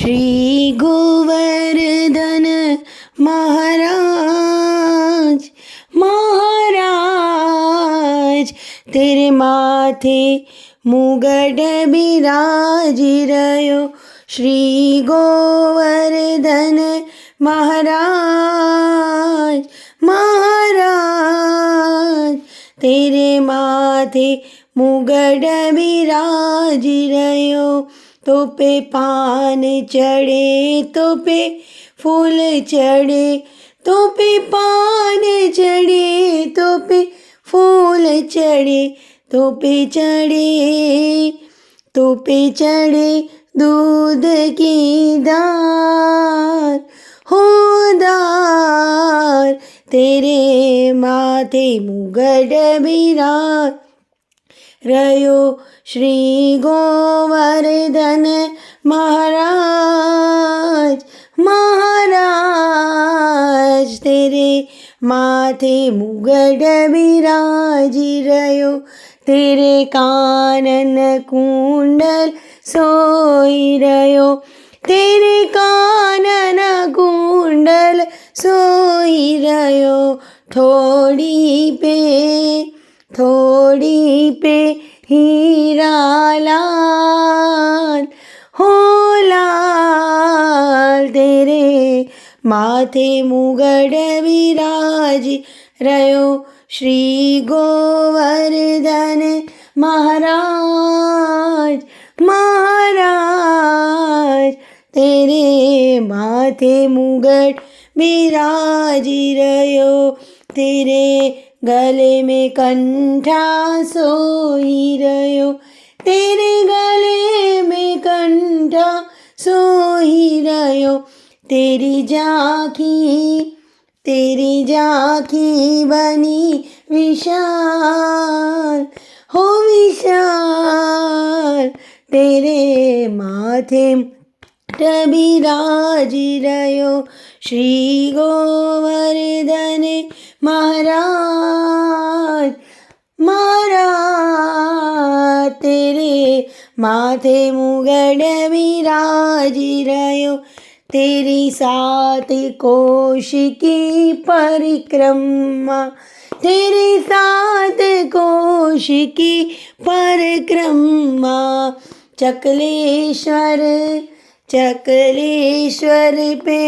श्री गोवर्धन महाराज महाराज तेरे माथे मुगट बिराज रह्यो। श्री गोवर्धन महाराज महाराज तेरे माथे मुगट बिराज रह्यो। तो पे पान चढ़े तो पे फूल चढ़े, तो पे पान चढ़े तो पे फूल चढ़े, तो पे चढ़े दूध की धार हो धार। तेरे माथे मुगट बिराज रह्यो। श्री गोवर्धन महाराज महाराज तेरे माथे मुगट बिराज रह्यो। तेरे कानन कुंडल सोई रह्यो, तेरे कानन कुंडल सोई रह्यो। थोड़ी पे हीरा लाल हो लाल। तेरे माथे मुगट बिराज रह्यो। श्री गोवर्धन महाराज महाराज तेरे माथे मुगट बिराज रह्यो। तेरे गले में कंठा सोई रह्यो, तेरे गले में कंठा सोई रह्यो। तेरी झांकी बनी विशाल हो विशाल। तेरे माथे बिराज रह्यो। श्री गोवर्धन महाराज महाराज तेरे माथे मुगट बिराज रह्यो। तेरी 7 कोश की परिक्रमा, तेरी 7 कोश की परिक्रमा। चकलेश्वर पे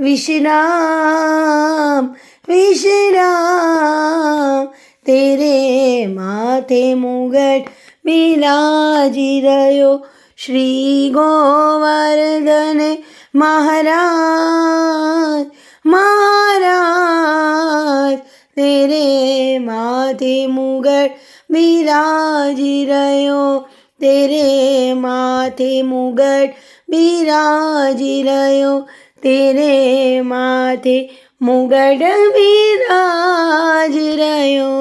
विश्राम विश्राम। तेरे माथे मुगट बिराज रह्यो। श्री गोवर्धन महाराज महाराज तेरे माथे मुगट बिराज रह्यो। तेरे माथे मुगट बिराज रह्यो। तेरे माथे मुगट बिराज रह्यो।